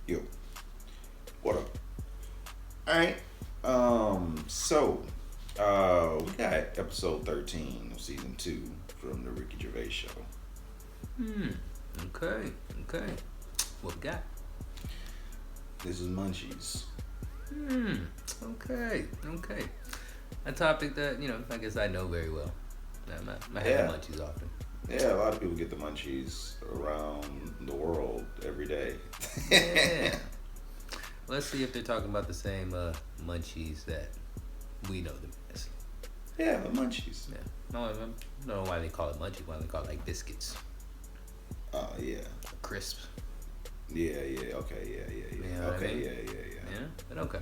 Yo, what up? Alright, we got episode 13 of season 2 from the Ricky Gervais show. Okay. What we got? This is Munchies. Okay. A topic that, I guess I know very well. I have munchies often. Yeah, a lot of people get the munchies around the world every day. Yeah. Let's see if they're talking about the same munchies that we know them as. Yeah, the munchies. Yeah. No, I don't know why they call it munchies. Why they call it like biscuits. Oh, yeah. Crisps. Yeah. Okay, yeah. You know Okay, what I mean? yeah. Yeah, but okay.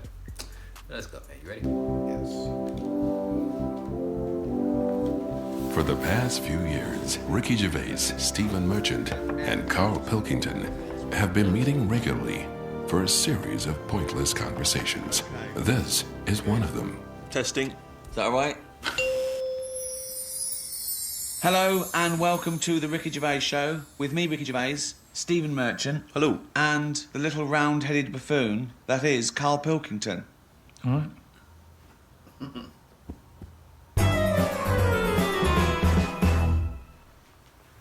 Let's go, man. You ready? Yes. For the past few years, Ricky Gervais, Stephen Merchant, and Carl Pilkington have been meeting regularly for a series of pointless conversations. This is one of them. Testing. Is that all right? Hello and welcome to the Ricky Gervais Show with me, Ricky Gervais, Stephen Merchant. Hello. And the little round-headed buffoon that is Carl Pilkington. All right.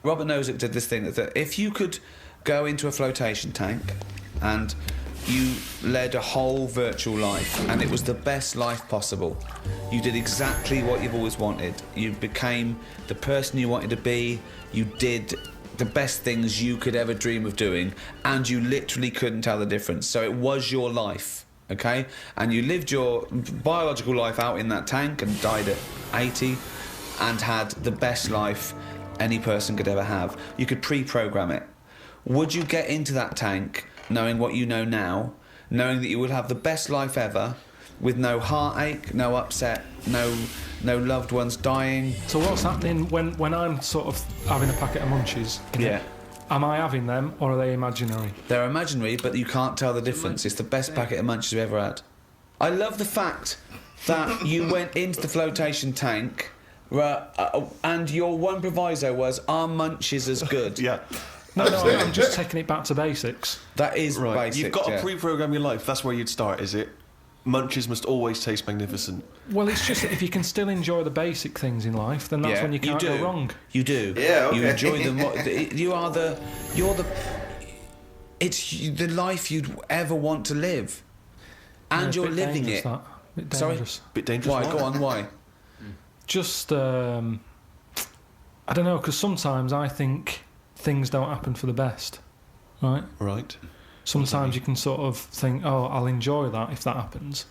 Robert Nozick did this thing that if you could go into a flotation tank and you led a whole virtual life and it was the best life possible, you did exactly what you've always wanted. You became the person you wanted to be, you did the best things you could ever dream of doing, and you literally couldn't tell the difference. So it was your life, okay? And you lived your biological life out in that tank and died at 80 and had the best life any person could ever have. You could pre-program it. Would you get into that tank knowing what you know now, knowing that you would have the best life ever, with no heartache, no upset, no loved ones dying? So what's happening when I'm sort of having a packet of munchies? Yeah. Am I having them or are they imaginary? They're imaginary, but you can't tell the difference. It's the best packet of munchies we've ever had. I love the fact that you went into the flotation tank and your one proviso was, are munchies as good? Yeah. No, I'm just taking it back to basics. That is Right. basic. You've got to yeah. pre-program your life. That's where you'd start, is it? Munchies must always taste magnificent. Well, it's just that if you can still enjoy the basic things in life, then that's when you can't go wrong. You do. Yeah, okay. You enjoy them. It's the life you'd ever want to live, and Yeah, you're bit living dangerous, it. That. Bit Sorry? dangerous. Bit dangerous. Why? Go on. Why? Just, I don't know, because sometimes I think things don't happen for the best, right? Right. Sometimes you can sort of think, oh, I'll enjoy that if that happens.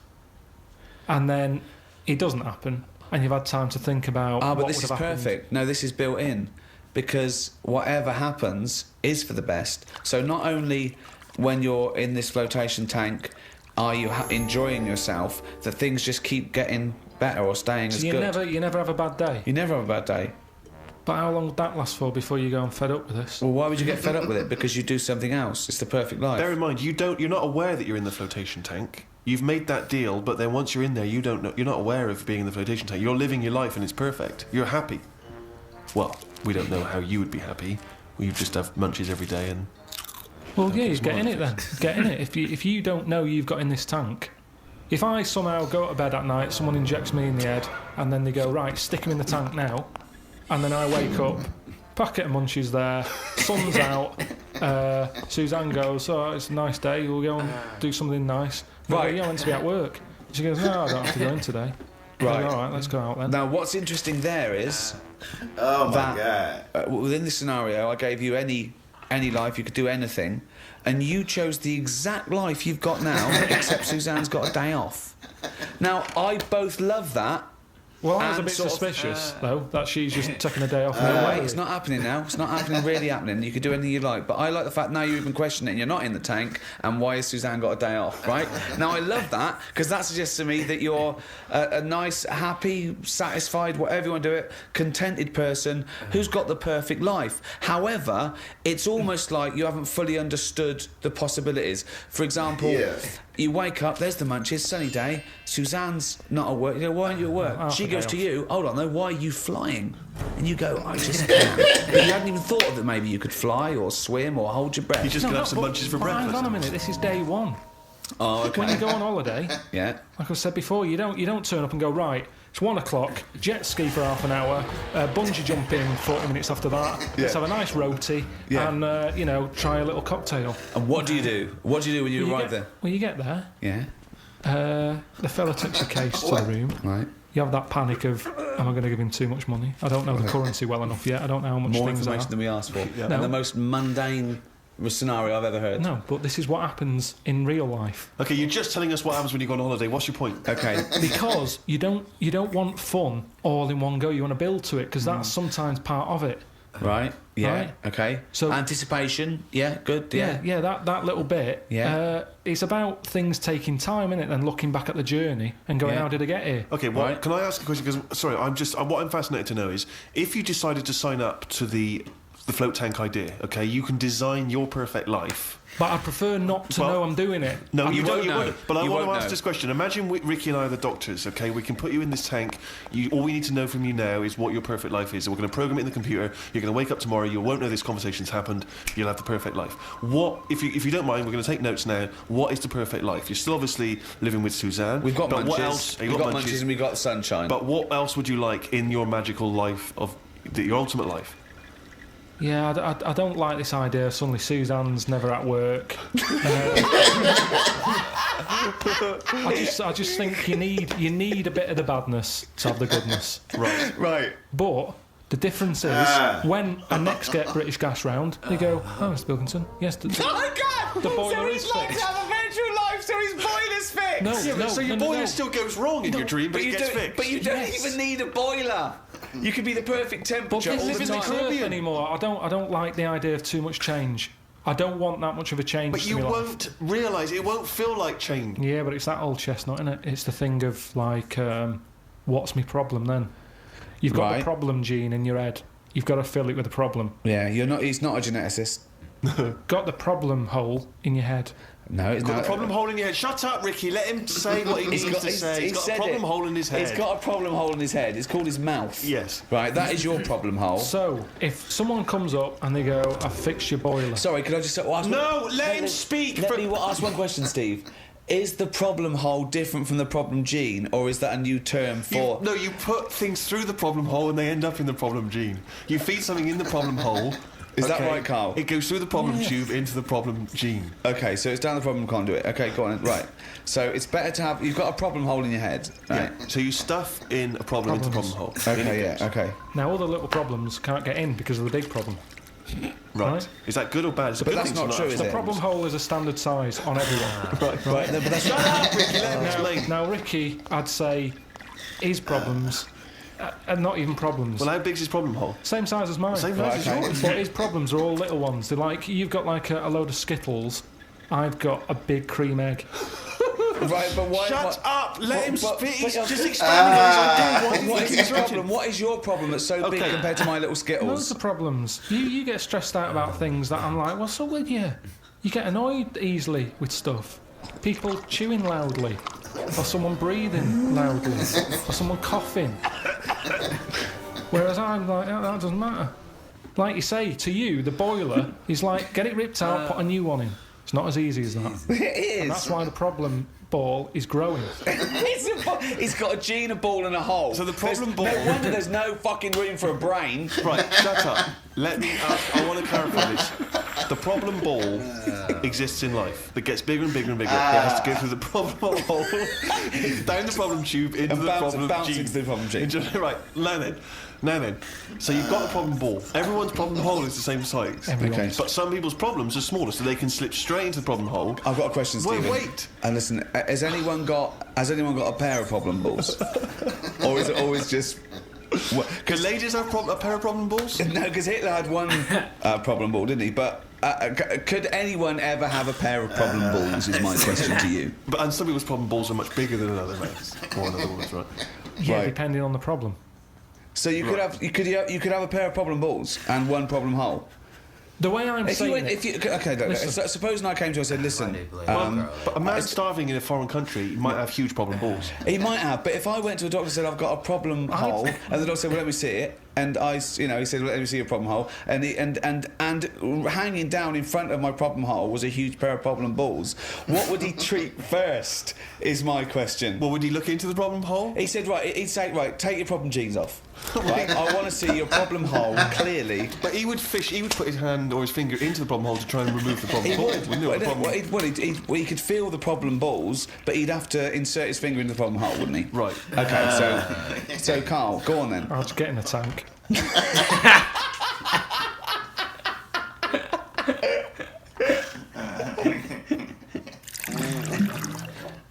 And then it doesn't happen, and you've had time to think about But what this would is have happened. perfect. No, this is built in, because whatever happens is for the best. So not only when you're in this flotation tank are you enjoying yourself, that things just keep getting better or staying as So good. you never have a bad day. You never have a bad day. But how long would that last for before you go and fed up with this? Well, why would you get fed up with it? Because you do something else. It's the perfect life. Bear in mind, you're not aware that you're in the flotation tank. You've made that deal, but then once you're in there, you don't know. You're not aware of being in the flotation tank. You're living your life, and it's perfect. You're happy. Well, we don't know how you would be happy. You just have munchies every day, and Well, yeah, you it's get in more it then. Get in it. If you don't know you've got in this tank, if I somehow go to bed at night, someone injects me in the head, and then they go, right, stick him in the tank now, and then I wake up, packet of munchies there, sun's out, Suzanne goes, oh, it's a nice day, we'll go and do something nice. Right. You're meant to be at work. She goes, no, I don't have to go in today. I Right. go, all right, let's go out then. Now, what's interesting there is Oh my that God. within this scenario, I gave you any life, you could do anything, and you chose the exact life you've got now, except Suzanne's got a day off. Now, I both love that. Well, I was a and bit sort of- suspicious, though, that she's just taking a day off. No way, it's not happening now. It's not happening, really happening. You could do anything you like. But I like the fact now you even question it and you're not in the tank, and why has Suzanne got a day off, right? Now, I love that, because that suggests to me that you're a nice, happy, satisfied, whatever you want to do it, contented person who's got the perfect life. However, it's almost like you haven't fully understood the possibilities. For example, Yeah. you wake up, there's the munchies, sunny day, Suzanne's not at work. You know, why aren't you at work? Half She a goes day to off. you, hold on though, why are you flying? And you go, I just can't. But you hadn't even thought of that maybe you could fly or swim or hold your breath. You're just going to have some munchies for breakfast. Hang on a minute, this is day one. Oh, okay. When you go on holiday, Yeah. like I said before, you don't turn up and go, right, it's 1 o'clock, jet ski for half an hour, bungee jumping 40 minutes after that, let's have a nice roti, and, try a little cocktail. And what do you do? What do you do when you arrive there? Well, you get there, Yeah. the fella takes your case to the room. Right. You have that panic of, am I going to give him too much money? I don't know the currency well enough yet. I don't know how much More things information are. than we asked for. No. And the most mundane scenario I've ever heard. No, but this is what happens in real life. Okay, you're just telling us what happens when you go on holiday. What's your point? Okay. Because you don't want fun all in one go. You want to build to it because that's sometimes part of it. Right. Yeah. Right. Okay. So- anticipation. Yeah. Good. Yeah. Yeah, that little bit. Yeah. It's about things taking time, innit? And looking back at the journey and going, Yeah. how did I get here? Okay, well, Right. can I ask a question? Because, sorry, what I'm fascinated to know is, if you decided to sign up to the float tank idea, okay, you can design your perfect life. But I prefer not to Well, know I'm doing it. No, you won't don't. You know. won't. But I You want to won't ask know. this question. Imagine Ricky and I are the doctors, okay? We can put you in this tank. All we need to know from you now is what your perfect life is. We're going to program it in the computer. You're going to wake up tomorrow. You won't know this conversation's happened. You'll have the perfect life. What, if you don't mind, we're going to take notes now. What is the perfect life? You're still obviously living with Suzanne. We've got but munchies. What else? We've got munchies and we've got sunshine. But what else would you like in your magical life your ultimate life? Yeah, I don't like this idea of suddenly Suzanne's never at work. I just think you need a bit of the badness to have the goodness. Right. right. But the difference is when I next get British Gas round, they go, oh, Mr. Pilkington, yes, Oh my God! the boiler so is he's like fixed. to have a virtual life, so his boiler's fixed. No, Yeah, but so your boiler no. still goes wrong in your dream, but it gets fixed. But you don't Yes. even need a boiler. You could be the perfect But temperature this all the isn't the time. Caribbean anymore. I don't like the idea of too much change. I don't want that much of a change. But to you me life. won't realise, it won't feel like change. Yeah, but it's that old chestnut, isn't it? It's the thing of like, what's my problem then? You've got Right. the problem gene in your head. You've got to fill it with a problem. Yeah, he's not a geneticist. Got the problem hole in your head. No, it's Got not. a problem hole in your head. Shut up, Ricky. Let him say what he needs to say. He's got a problem hole in his head. He's got a problem hole in his head. It's called his mouth. Yes. Right, that is your problem hole. So, if someone comes up and they go, I've fixed your boiler. Sorry, could I just ask No, let him speak. Let me ask one question, Steve. Is the problem hole different from the problem gene, or is that a new term for... You put things through the problem hole and they end up in the problem gene. You feed something in the problem hole. Is that right, Carl? It goes through the problem tube into the problem gene. Okay, so it's down the problem conduit. Okay, go on. Right. So it's better to have... You've got a problem hole in your head, right? Yeah. So you stuff in a problem into the problem hole. In Okay, it yeah, goes. okay. Now, other little problems can't get in because of the big problem. Right. Is that good or bad? It's a But good that's thing not to true, have. is The it? problem hole is a standard size on everyone. Right, no, but that's Shut up, Ricky. Let him explain. Now, Ricky, I'd say his problems are not even problems. Well, how big's his problem hole? Same size as mine. Same size as okay. yours. But his problems are all little ones. They're like, you've got like a load of Skittles. I've got a big cream egg. Right, but why... Shut up! Let him but- speak. He's but- just expanding on his idea. Why do you What think is he's his problem? What is your problem that's so big Okay. compared to my little Loads Skittles? of problems. You get stressed out about things that I'm like, what's up with you? You get annoyed easily with stuff. People chewing loudly. Or someone breathing loudly. Or someone coughing. Whereas I'm like, that doesn't matter. Like you say, to you, the boiler is like, get it ripped out, put a new one in. It's not as easy as that. It is. That's why the problem ball is growing. He's got a gene, a ball, and a hole. So the problem There's- ball- No wonder there's no fucking room for a brain. Right, shut up. Let me ask, I want to clarify this. The problem ball exists in life. That gets bigger and bigger and bigger. It has to go through the problem hole, down the problem tube, into And the problem bounce gene. into the problem gene. Right, now then. So you've got a problem ball. Everyone's problem hole is the same size. Everyone's. Okay. But some people's problems are smaller, so they can slip straight into the problem hole. I've got a question, Stephen. Wait. And listen, has anyone got a pair of problem balls, or is it always just? Can ladies have a pair of problem balls? No, because Hitler had one problem ball, didn't he? But could anyone ever have a pair of problem balls? Is my question to you. And some people's problem balls are much bigger than another man's or another woman's, right? Yeah, Right. depending on the problem. So you could have a pair of problem balls and one problem hole. The way I'm saying look, supposing I came to you and said, listen, But a man starving in a foreign country might have huge problem balls. he might have, but if I went to a doctor and said I've got a problem hole, and the doctor said, well, let me see it, and he said, well, let me see your problem hole, and hanging down in front of my problem hole was a huge pair of problem balls, what would he treat first? Is my question. Well, would he look into the problem hole? He said, he'd say, right, take your problem jeans off. Right, I want to see your problem hole clearly. But he would put his hand or his finger into the problem hole to try and remove the problem balls, wouldn't he? He could feel the problem balls, but he'd have to insert his finger in the problem hole, wouldn't he? Right. Okay, so Carl, go on then. I'll just get in the tank.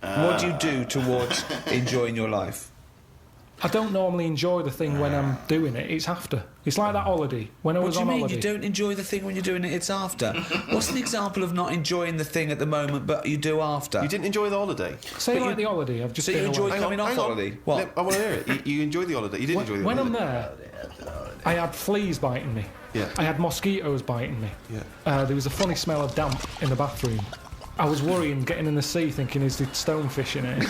What do you do towards enjoying your life? I don't normally enjoy the thing when I'm doing it. It's after. It's like that holiday. When I was on holiday. What do you mean you don't enjoy the thing when you're doing it? It's after. What's an example of not enjoying the thing at the moment, but you do after? You didn't enjoy the holiday. Say like the holiday. I've just. So you been enjoyed away. coming off holiday? What? I want to hear it. You enjoyed the holiday. You didn't enjoy the When holiday. I'm there, I had fleas biting me. Yeah. I had mosquitoes biting me. Yeah. There was a funny smell of damp in the bathroom. I was worrying, getting in the sea, thinking, is the stonefish in it?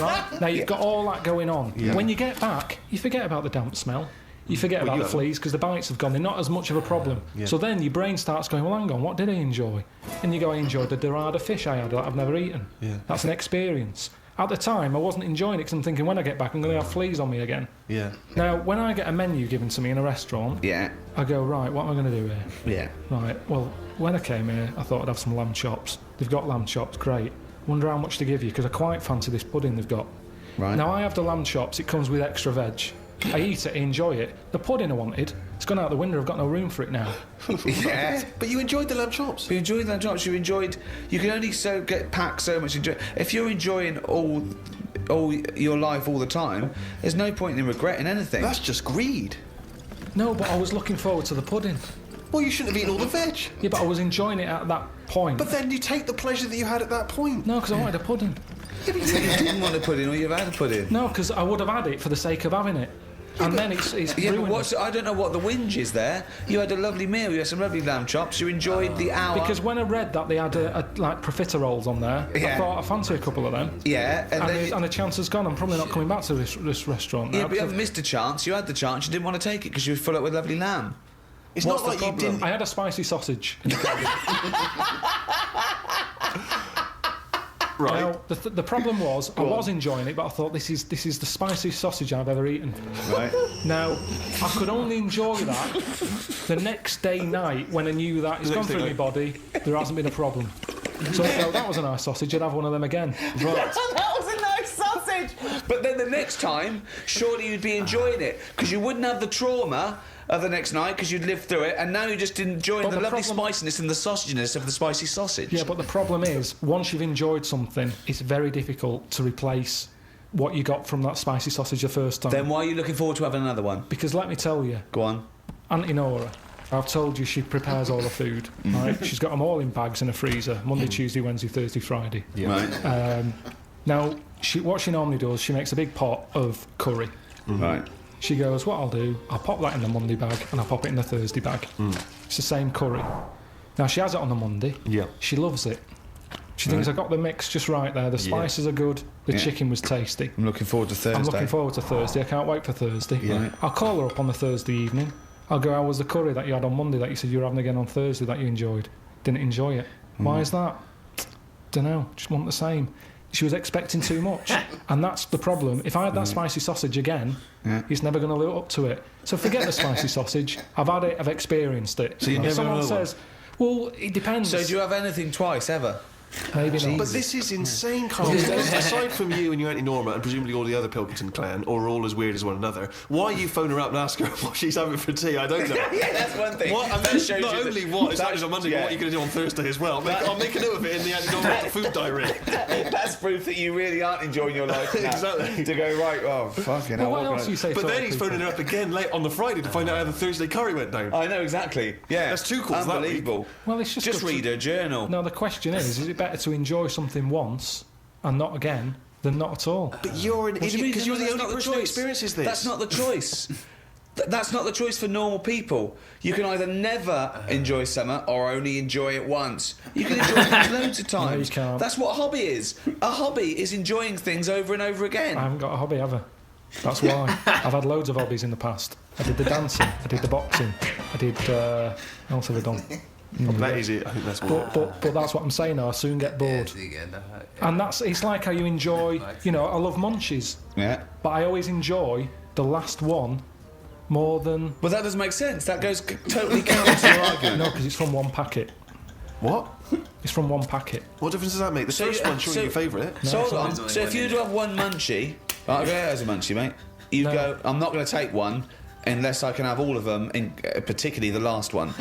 Right? Now, you've got all that going on. Yeah. When you get back, you forget about the damp smell. You forget about the fleas because the bites have gone. They're not as much of a problem. Yeah. So then your brain starts going, well, hang on, what did I enjoy? And you go, I enjoyed the dorada fish I had that I've never eaten. Yeah. That's an experience. At the time, I wasn't enjoying it because I'm thinking, when I get back, I'm going to have fleas on me again. Yeah. Now, when I get a menu given to me in a restaurant, I go, right, what am I going to do here? Yeah. Right, well, when I came here, I thought I'd have some lamb chops. They've got lamb chops, great. Wonder how much to give you, because I quite fancy this pudding they've got. Right. Now, I have the lamb chops, it comes with extra veg. I eat it, I enjoy it. The pudding I wanted, it's gone out the window, I've got no room for it now. Yeah. But you enjoyed the lamb chops. You enjoyed lamb chops. You can only get packed so much. If you're enjoying all your life all the time, there's no point in regretting anything. That's just greed. No, but I was looking forward to the pudding. Well, you shouldn't have eaten all the veg. Yeah, but I was enjoying it at that point. But then you take the pleasure that you had at that point. No, because I wanted a pudding. You didn't want to put in, or you've had to put in. No, because I would have had it for the sake of having it. And then it's ruined. But I don't know what the whinge is there. You had a lovely meal. You had some lovely lamb chops. You enjoyed the hour. Because when I read that they had like profiteroles on there, I thought I fancy a couple of them. Yeah, and the chance has gone. I'm probably not coming back to this restaurant now. Yeah, but you haven't missed a chance. You had the chance. You didn't want to take it because you were full up with lovely lamb. It's What's not like the you problem? didn't. I had a spicy sausage. Right. Now, the problem was, I was enjoying it, but I thought this is the spiciest sausage I've ever eaten. Right. Now, I could only enjoy that the next day night when I knew that it's gone through my body, there hasn't been a problem. So I go, that was a nice sausage, I'd have one of them again. Right. That was a nice sausage! But then the next time, surely you'd be enjoying it, because you wouldn't have the trauma of the next night, because you'd lived through it, and now you're just enjoying the lovely spiciness and the sausaginess of the spicy sausage. Yeah, but the problem is, once you've enjoyed something, it's very difficult to replace what you got from that spicy sausage the first time. Then why are you looking forward to having another one? Because let me tell you, Go on. Auntie Nora, I've told you she prepares all the food, right? She's got them all in bags in a freezer, Monday, Tuesday, Wednesday, Thursday, Friday. Yeah. Right. Now, what she normally does, she makes a big pot of curry. Right. She goes, what I'll do, I'll pop that in the Monday bag and I'll pop it in the Thursday bag. It's the same curry. Now, she has it on the Monday. Yeah. She loves it. She thinks I got the mix just right there. The spices are good. The chicken was tasty. I'm looking forward to Thursday. I'm looking forward to Thursday. I can't wait for Thursday. Yeah. I'll call her up on the Thursday evening. I'll go, how was the curry that you had on Monday that you said you were having again on Thursday that you enjoyed? Didn't enjoy it. Why is that? Don't know. Just want the same. She was expecting too much. And that's the problem. If I had that spicy sausage again, he's never going to live up to it. So forget the spicy sausage. I've had it, I've experienced it. So you if never someone know says, well, it depends. So do you have anything twice, ever? Maybe not. But this is insane, Carl. Aside from you and your Auntie Norma and presumably all the other Pilkington clan, or all as weird as one another, why you phone her up and ask her what she's having for tea? I don't know. Yeah, that's one thing. What? And That then shows not you only that- what is that- happening on Monday, yeah. but what you're going to do on Thursday as well. I'll make a note of it in the Auntie Norma food diary. That's proof that you really aren't enjoying your life now. Exactly. To go, right, oh, fucking Well, hell. what else do you say? But to then other he's people? phoning her up again late on the Friday to find out how the Thursday curry went down. I know, exactly. Yeah. That's two calls that week. Unbelievable. Well, it's just good read to- her journal. Now, the question is it better to enjoy something once and not again than not at all? But you're an What do you idiot mean? because you're the That's only not person who choice. experiences this. That's not the choice. That's not the choice for normal people. You can either never enjoy summer or only enjoy it once. You can enjoy things loads of times. No, you can't. That's what a hobby is. A hobby is enjoying things over and over again. I haven't got a hobby ever. That's why. I've had loads of hobbies in the past. I did the dancing, I did the boxing, I did... what else have I done? That is it. I think that's what. But that's what I'm saying now. I soon get bored. And it's like how you enjoy... You know, I love Munchies. Yeah. But I always enjoy the last one more than... But that doesn't make sense. That goes totally counter to your argument. No, because it's from one packet. What? It's from one packet. What difference does that make? The first one's surely your favourite. So No, hold on. only So if one you in do have one munchie, right, okay, as a munchie, mate, you No. go, I'm not going to take one unless I can have all of them, particularly the last one.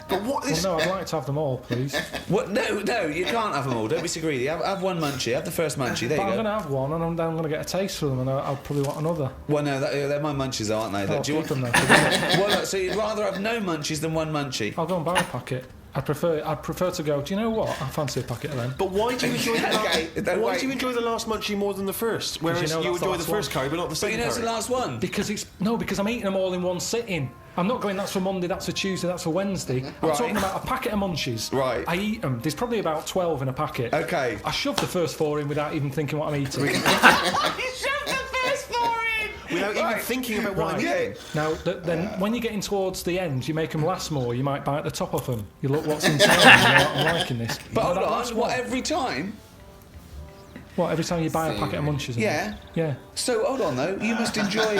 But what is? Well, no, I'd like to have them all, please. What? No, you can't have them all. Don't be so greedy. Have one munchie. Have the first munchie. There But you I'm go. going to have one, and I'm going to get a taste for them, and I'll probably want another. Well, no, they're my munchies, though, aren't they? I'll Do you keep want them then. Well, look, so you'd rather have no munchies than one munchie? I'll go and buy a packet. I'd prefer to go, do you know what? I fancy a packet of them. But why do you enjoy the Okay, last? Why wait. do you enjoy the last munchie more than the first? Whereas you know you that's the enjoy the last first one. curry, but not the But second you know it's the curry. last one. Because I'm eating them all in one sitting. I'm not going, that's for Monday, that's for Tuesday, that's for Wednesday. I'm Right. talking about a packet of Munchies. Right. I eat them. There's probably about 12 in a packet. Okay. I shove the first 4 in without even thinking what I'm eating. Without even thinking about what I'm Right. eating. Now, then when you're getting towards the end, you make them last more, you might bite the top off them. You look what's inside, you know, I'm liking this. But You know hold that on, last what, one? every time? What, every time you buy a packet of Munchies? Yeah. Yeah. So, hold on, though. You must enjoy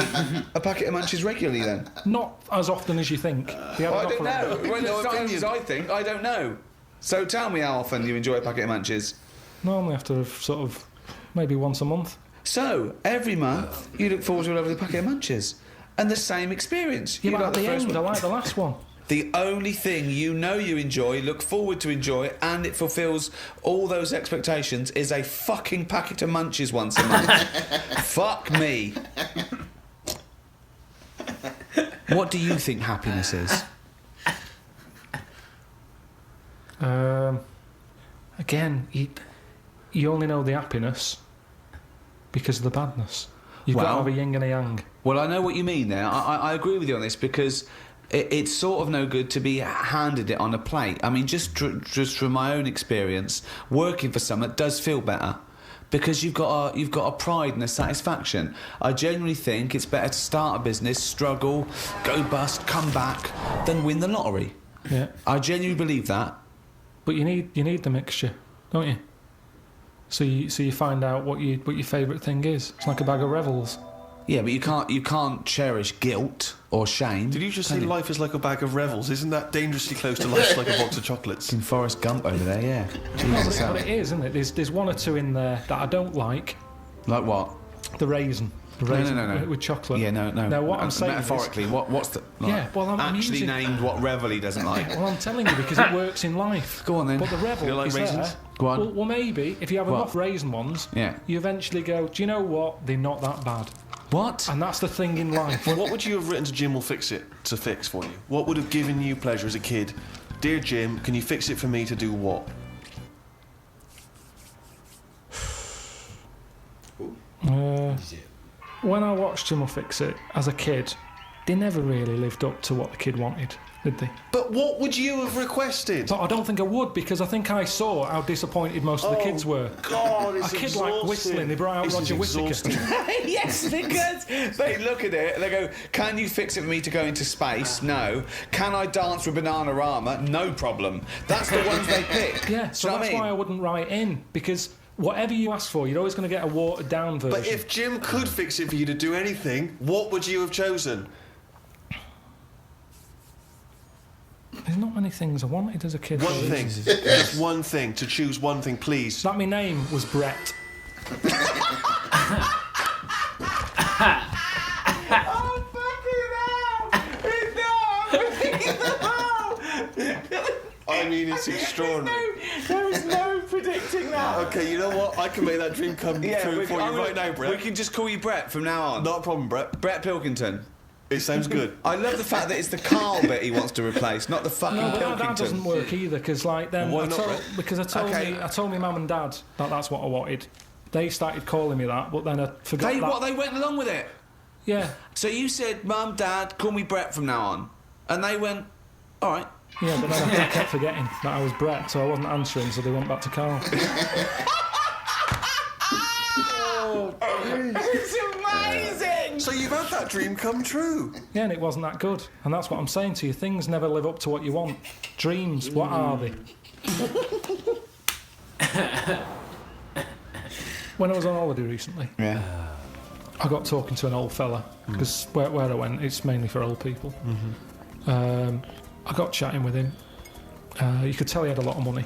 a packet of munchies regularly, then? Not as often as you think. We have I an don't offer know. of- Well, No it's not as opinion. I think. I don't know. So tell me how often you enjoy a packet of munchies. Normally after sort of maybe once a month. So, every month, you look forward to a lovely packet of munchies. And the same experience. Yeah, You but like at the the first end, I one. like the last one. The only thing you know you enjoy, look forward to enjoy, and it fulfills all those expectations is a fucking packet of munchies once a month. Fuck me. What do you think happiness is? Again, you only know the happiness because of the badness. You've got Well- to have a yin and a yang. Well, I know what you mean there. I agree with you on this because it's sort of no good to be handed it on a plate. I mean, just from my own experience, working for someone does feel better because you've got a pride and a satisfaction. I genuinely think it's better to start a business, struggle, go bust, come back, than win the lottery. Yeah. I genuinely believe that. But you need the mixture, don't you? So you find out what your favourite thing is. It's like a bag of Revels. Yeah, but you can't cherish guilt or shame. Did you just can say life is like a bag of Revels? Isn't that dangerously close to life's like a box of chocolates? In Forrest Gump over there, yeah. No, Jesus, but it is, isn't it? There's one or two in there that I don't like. like what? The raisin. The No, raisin no. with chocolate. Yeah, no. Now, what I'm saying is... metaphorically, what's the Yeah, well, I'm actually using- named what Revel he doesn't like? Well, I'm telling you because it works in life. Go on then. But the Revel You don't like is raisins? there. Go on. Well, maybe if you have What? enough raisin ones, Yeah. you eventually go, do you know what? They're not that bad. What? And that's the thing in life. What would you have written to Jim will fix it to fix for you? What would have given you pleasure as a kid? Dear Jim, can you fix it for me to do what? When I watched Jim will Fix It as a kid, they never really lived up to what the kid wanted, did they? But what would you have requested? But I don't think I would because I think I saw how disappointed most of the kids were. God, it's A kid like whistling, they brought out This is Roger Whittaker. exhausting. Yes, because they look at it and they go, can you fix it for me to go into space? No. Can I dance with Bananarama? No problem. That's the ones they pick. Yeah, Do so you know that's what I why I mean? wouldn't write in because whatever you ask for, you're always going to get a watered down version. But if Jim could fix it for you to do anything, what would you have chosen? There's not many things I wanted as a kid. One really. thing. Just one thing. To choose one thing, please. That my name was Brett. I mean, it's extraordinary. There is no predicting that. Okay, you know what? I can make that dream come true for you right now, Brett. We can just call you Brett from now on. Not a problem, Brett. Brett Pilkington. It sounds good. I love the fact that it's the Carl bit he wants to replace, not the fucking No, but that Pilkington. doesn't work either because like then Why not, Brett? because I told my mum and dad that that's what I wanted. They started calling me that, but then I forgot that. They went along with it. Yeah. So you said, Mum, Dad, call me Brett from now on. And they went, all right. Yeah, but then I kept forgetting that I was Brett, so I wasn't answering, so they went back to Carl. It's amazing! So you've had that dream come true. Yeah, and it wasn't that good. And that's what I'm saying to you. Things never live up to what you want. Dreams, what are they? When I was on holiday recently, Yeah. I got talking to an old fella, because where I went, it's mainly for old people. I got chatting with him. You could tell he had a lot of money.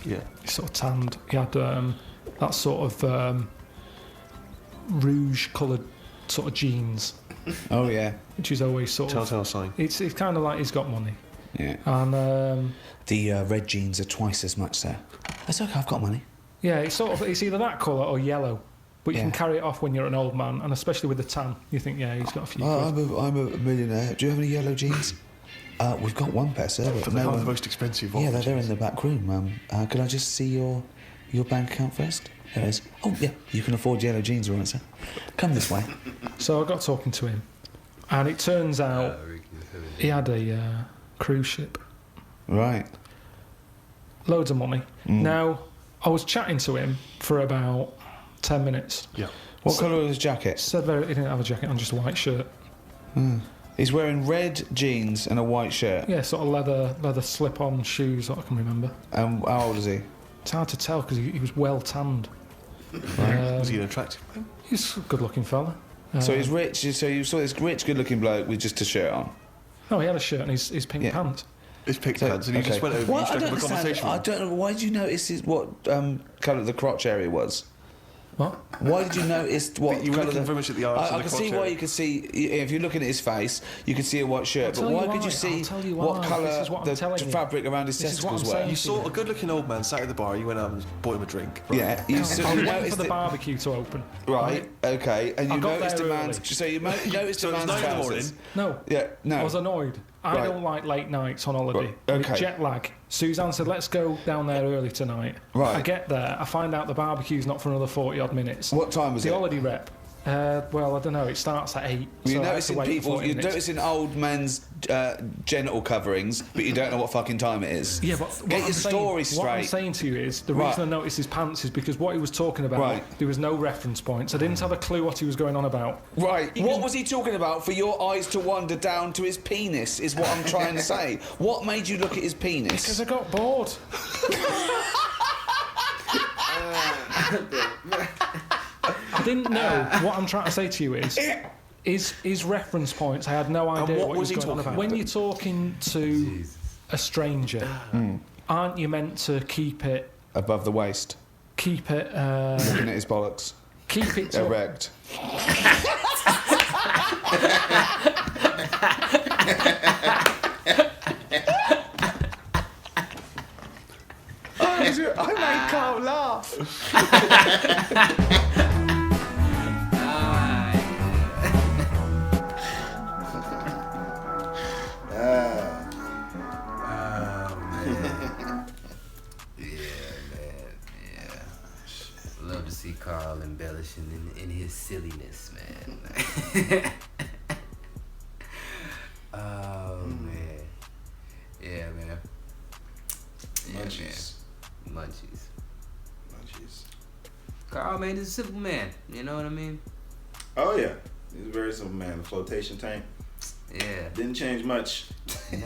Yeah. He sort of tanned. He had that sort of rouge-coloured sort of jeans, Oh, yeah. which is always sort of... Telltale sign. It's kind of like he's got money. Yeah. And, The red jeans are twice as much, sir. That's okay, I've got money. yeah, it's either that colour or yellow. But you Yeah. can carry it off when you're an old man, and especially with the tan, you think, yeah, he's got a few quid. I'm a millionaire. Do you have any yellow jeans? We've got one pair, sir. But they're not the most expensive Yeah, of they're in the back room. Could I just see your bank account first? There it is. Oh, yeah, you can afford yellow jeans, all right, sir. Come this way. So I got talking to him, and it turns out he had a cruise ship. Right. Loads of money. Now, I was chatting to him for about 10 minutes. Yeah. What colour was his jacket? Said he didn't have a jacket on, just a white shirt. He's wearing red jeans and a white shirt. Yeah, sort of leather slip-on shoes, that I can remember. And how old is he? It's hard to tell because he was well tanned. Was he an attractive man? He's a good-looking fella. So he's rich. So you saw this rich, good-looking bloke with just a shirt on. No, he had a shirt and his pink Yeah. pants. His pink pants, and he just went over Well, and I struck don't up a understand. conversation. I don't know. Why did you notice what colour the crotch area was? What? Why did you notice what You were colour looking the... very much at the arse I and the can see crotch why area. you could see... If you're looking at his face, you could see a white shirt. I'll But tell why you could you why. see I'll tell you what why. colour This is what I'm telling the you. fabric around his This is what I'm testicles were? saying. You saw a good-looking old man sat at the bar. You went out and bought him a drink. Yeah, you I was waiting for noticed the it. barbecue to open. Right, okay, and I you got noticed a there man's... early. So you noticed So a it was man's 9 in the trousers. No. Yeah, no. I was annoyed. I Right. don't like late nights on holiday. Right, okay. With jet lag. Suzanne said, let's go down there early tonight. Right. I get there, I find out the barbecue's not for another 40-odd minutes. What time was The it? holiday rep. Well, I don't know. It starts at 8. You're so I have to noticing wait people. 40 You're minutes. noticing old men's genital coverings, but you don't know what fucking time it is. Yeah, but what get I'm your saying, story What I'm straight. saying to you is the Right. reason I noticed his pants is because what he was talking about, Right. there was no reference points. I didn't have a clue what he was going on about. Right. What was he talking about for your eyes to wander down to his penis? Is what I'm trying to say. What made you look at his penis? Because I got bored. I didn't know. What I'm trying to say to you is his reference points. I had no idea what what he was was he going on talking about. about? When you're talking to a stranger, aren't you meant to keep it Above the waist, keep it looking at his bollocks, keep it to erect. I made Carl laugh. Love to see Carl embellishing in his silliness, man. Oh man, yeah, man. Yeah, Munchies. man. Munchies. Munchies. Carl, man, is a simple man. You know what I mean? Oh yeah, he's a very simple man. The flotation tank Yeah. didn't change much. No.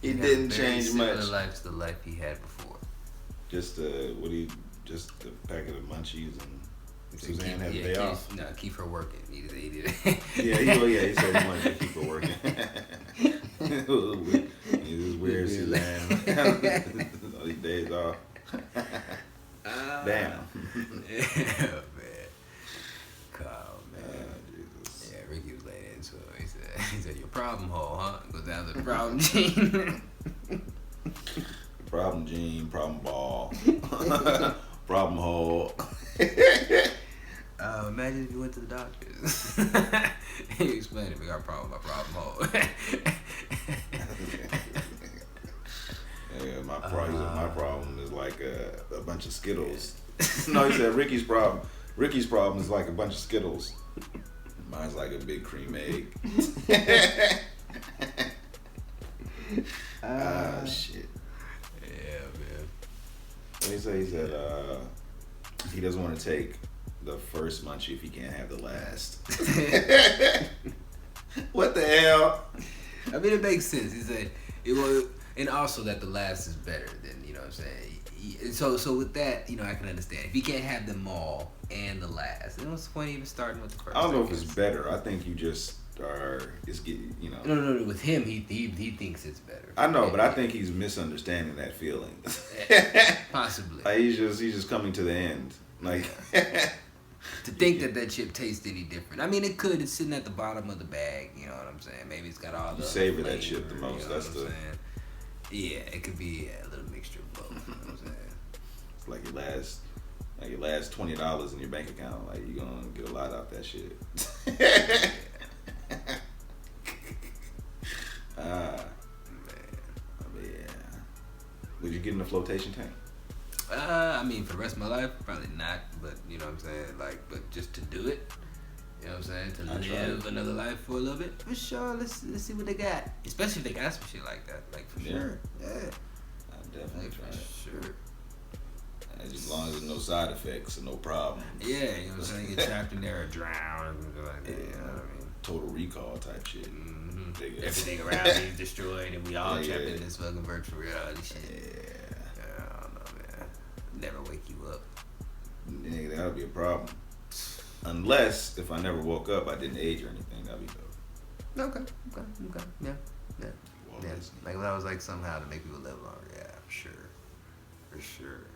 He had a didn't very change similar much. life to the life he had before. Just just a packet of Munchies and Suzanne had a day off. Keep her working. He did. Yeah, he said he wanted to keep her working. He was weird, Suzanne. All these days off. Damn. Yeah, man. Carl, man. Jesus. Yeah, Ricky was laying into it. He said, your problem hole, huh? Goes down to the problem gene. Problem gene, problem ball, problem hole. Imagine if you went to the doctors. He explained it. We got a problem with my problem hole. Yeah, my problem is like a bunch of Skittles. No, he said Ricky's problem is like a bunch of Skittles. Mine's like a big cream egg. Shit. Yeah, man. What he say? He said he doesn't want to take the first munchie if he can't have the last. What the hell? I mean, it makes sense. He said it will, and also that the last is better than, you know what I'm saying. So with that, you know, I can understand if he can't have them all and the last. Then what's the point of even starting with the first? I don't know if it's better. I think you just are. It's getting, you know. No. With him, he thinks it's better. I know, but I think he's misunderstanding that feeling. Possibly. Like he's just coming to the end. Like to think that chip tastes any different. I mean, it could. It's sitting at the bottom of the bag. You know what I'm saying? Maybe it's got all the. You savor flavor, that chip the most. You know That's what I'm saying? Yeah, it could be a little mixture of both. You know what I'm saying? It's like your last $20 in your bank account. Like you're gonna get a lot out that shit. Would you get in a flotation tank? I mean, for the rest of my life, probably not. But you know what I'm saying? Like, but just to do it, you know what I'm saying? To live another life for a little bit, for sure. Let's see what they got. Especially if they got some shit like that. Like for sure. Yeah. I definitely try it. Sure. As long as there's no side effects and no problem. Yeah, you know what I'm saying? Get trapped in there or drown or something like that. You know what I mean? Total recall type shit. Mm-hmm. Everything around me is destroyed and we all trapped in this fucking virtual reality shit. Yeah. I don't know, man. Never wake you up. Nigga, that would be a problem. Unless, if I never woke up, I didn't age or anything. That'd be dope. Okay. Yeah. Like if that was like somehow to make people live longer. Yeah, for sure.